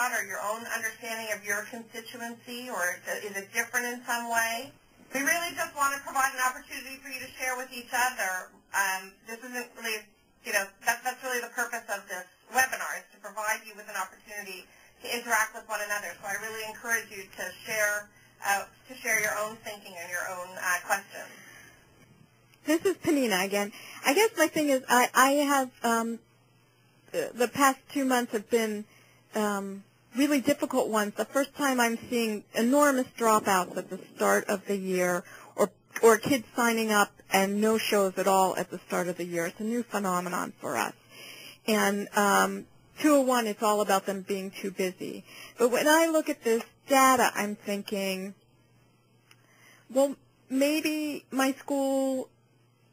background or your own understanding of your constituency, or is it different in some way? We really just want to provide an opportunity for you to share with each other. This isn't really, that's really the purpose of this webinar, is to provide you with an opportunity to interact with one another. So I really encourage you to share your own thinking and your own questions. This is Panina again. I guess my thing is I have the past 2 months have been really difficult ones. The first time I'm seeing enormous dropouts at the start of the year, or kids signing up and no shows at all at the start of the year. It's a new phenomenon for us. And 201, it's all about them being too busy. But when I look at this data, I'm thinking, well, maybe my school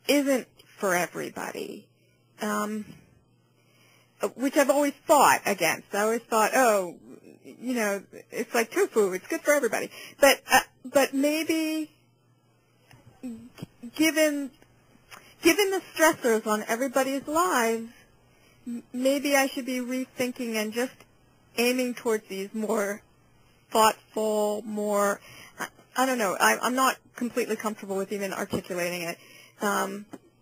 isn't for everybody, which I've always fought against. I always thought, it's like tofu, it's good for everybody. But maybe given the stressors on everybody's lives, maybe I should be rethinking and just aiming towards these more thoughtful, more, I don't know, I'm not completely comfortable with even articulating it.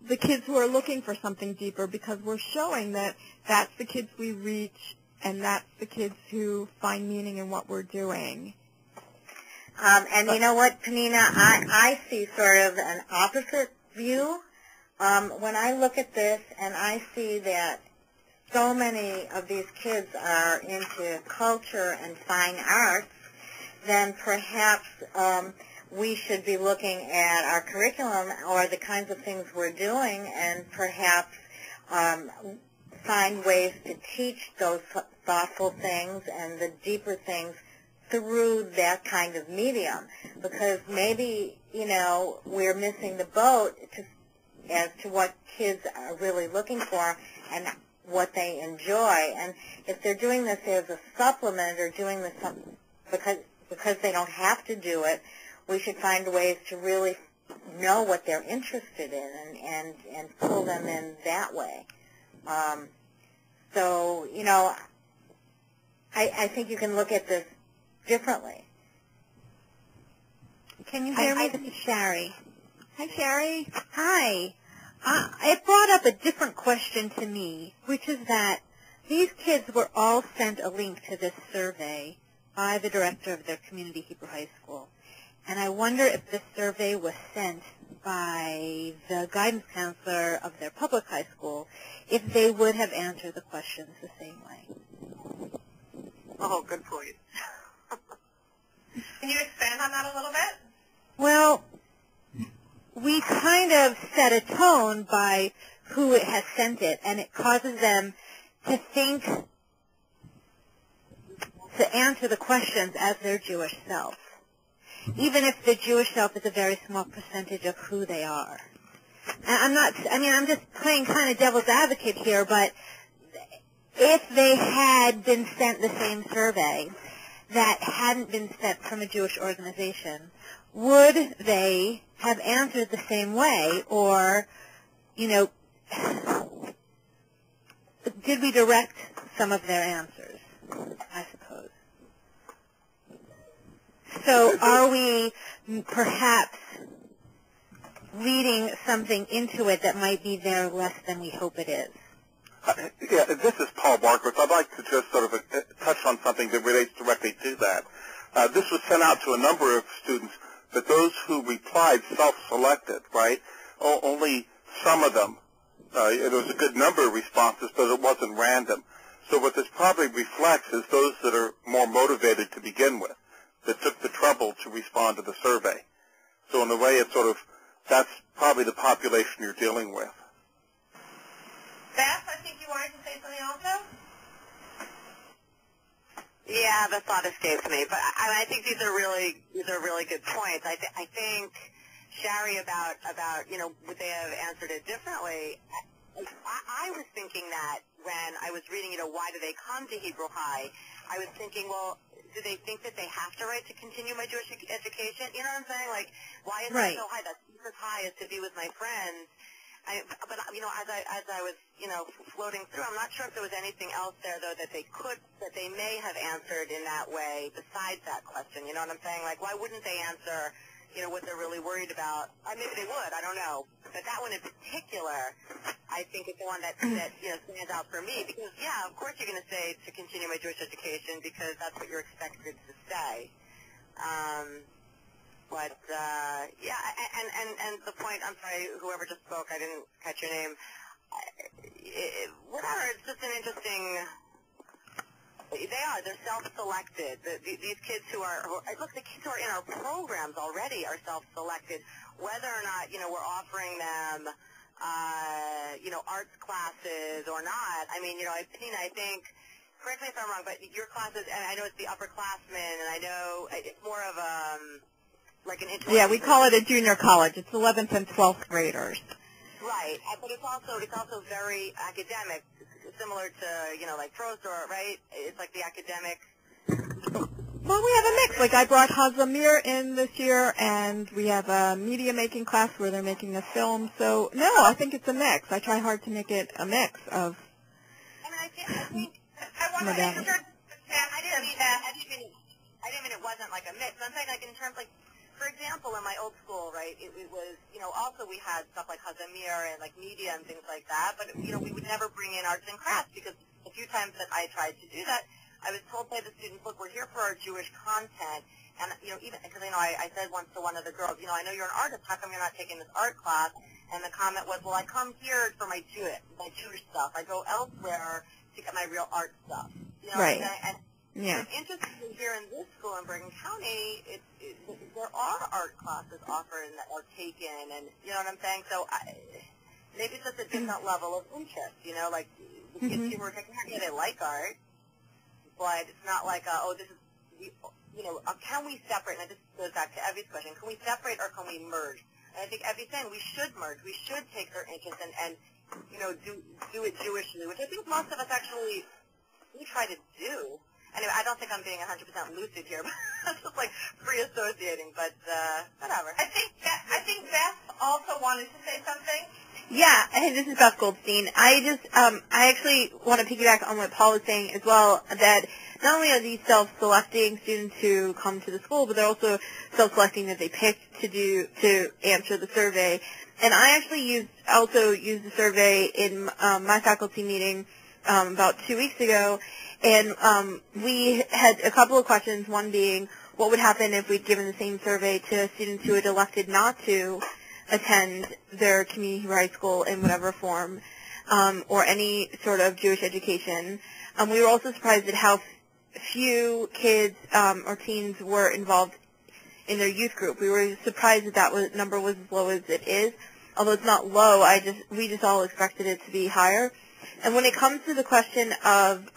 The kids who are looking for something deeper, because we're showing that that's the kids we reach and that's the kids who find meaning in what we're doing. And you know what, Panina, I see sort of an opposite view. When I look at this and I see that so many of these kids are into culture and fine arts, then perhaps we should be looking at our curriculum or the kinds of things we're doing and perhaps find ways to teach those thoughtful things and the deeper things through that kind of medium. Because maybe, we're missing the boat as to what kids are really looking for and what they enjoy. And if they're doing this as a supplement or doing this because they don't have to do it, we should find ways to really know what they're interested in and pull them in that way. So, I think you can look at this differently. Can you hear me? This is Shari. Hi, Shari. Hi. It brought up a different question to me, which is that these kids were all sent a link to this survey by the director of their community Hebrew high school. And I wonder if this survey was sent by the guidance counselor of their public high school, if they would have answered the questions the same way. Oh, good point. Can you expand on that a little bit? Well, we kind of set a tone by who it has sent it, and it causes them to think, to answer the questions as their Jewish self, even if the Jewish self is a very small percentage of who they are. And I'm just playing kind of devil's advocate here, but if they had been sent the same survey that hadn't been sent from a Jewish organization, would they have answered the same way, or, did we direct some of their answers, I suppose? So are we perhaps reading something into it that might be there less than we hope it is? Yeah, this is Paul Barkowitz. I'd like to just sort of touch on something that relates directly to that. This was sent out to a number of students, but those who replied self-selected, right? Only some of them. There was a good number of responses, but it wasn't random. So what this probably reflects is those that are more motivated to begin with, that took the trouble to respond to the survey. So in a way, it's sort of, that's probably the population you're dealing with. Beth, I think you wanted to say something also? Yeah, the thought escapes me, but I think these are really good points. I think Shari about would they have answered it differently? I was thinking that when I was reading, why do they come to Hebrew High? I was thinking, well, do they think that they have to to continue my Jewish education? You know what I'm saying? Like, why is it so high? That's as high as to be with my friends. But as I was floating through, I'm not sure if there was anything else there though that they may have answered in that way besides that question. You know what I'm saying? Like, why wouldn't they answer what they're really worried about? Maybe they would. I don't know. But that one in particular, I think is the one that stands out for me because of course you're going to say to continue my Jewish education because that's what you're expected to say. But and the point, I'm sorry, whoever just spoke, I didn't catch your name. Whatever, it's just an interesting. They're self-selected. These kids the kids who are in our programs already are self-selected. Whether or not we're offering them arts classes or not. I mean, Penina, I think. Correct me if I'm wrong, but your classes, and I know it's the upperclassmen, and I know it's more of like an intellectual. Yeah, we call it a junior college. It's 11th and 12th graders. Right, but it's also very academic, similar to like Prosor, right? It's like the academic. Well, we have a mix. Like I brought Hazamir in this year, and we have a media making class where they're making a film. So no, I think it's a mix. I try hard to make it a mix of. I think. I want to make sure. I didn't mean it wasn't like a mix. I'm saying like in terms like. For example, in my old school, right, it was, also we had stuff like Hazamir and like media and things like that, but, we would never bring in arts and crafts because a few times that I tried to do that, I was told by the students, look, we're here for our Jewish content, and, even, because, I said once to one of the girls, I know you're an artist, how come you're not taking this art class? And the comment was, well, I come here for my Jewish stuff. I go elsewhere to get my real art stuff. Right. And yeah. Interestingly, here in this school in Bergen County, there are art classes offered and that are taken, and you know what I'm saying? So maybe it's just a different level of interest, like the kids who are taking art, they like art, but it's not like, this is, can we separate, and this goes back to Evie's question, can we separate or can we merge? And I think Evie's saying we should merge. We should take their interest and do it Jewishly, which I think most of us actually we try to do. Anyway, I don't think I'm being 100% lucid here, but it's just like free associating, but whatever. I think Beth also wanted to say something. Yeah, hey, this is Beth Goldstein. I actually want to piggyback on what Paul was saying as well, that not only are these self-selecting students who come to the school, but they're also self-selecting that they pick to answer the survey. And I actually also used the survey in my faculty meeting about 2 weeks ago, and we had a couple of questions, one being what would happen if we'd given the same survey to students who had elected not to attend their community high school in whatever form, or any sort of Jewish education. We were also surprised at how few kids or teens were involved in their youth group. We were surprised that number was as low as it is. Although it's not low, we just all expected it to be higher. And when it comes to the question of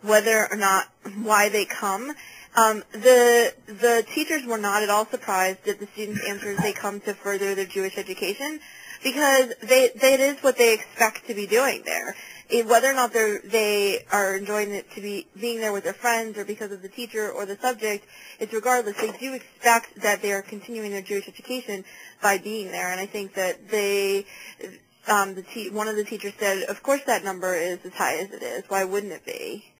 whether or not why they come, the teachers were not at all surprised at the students' answers. They come to further their Jewish education because that is what they expect to be doing there. Whether or not they are enjoying it to be being there with their friends or because of the teacher or the subject, it's regardless. They do expect that they are continuing their Jewish education by being there, and I think that one of the teachers said, of course that number is as high as it is. Why wouldn't it be?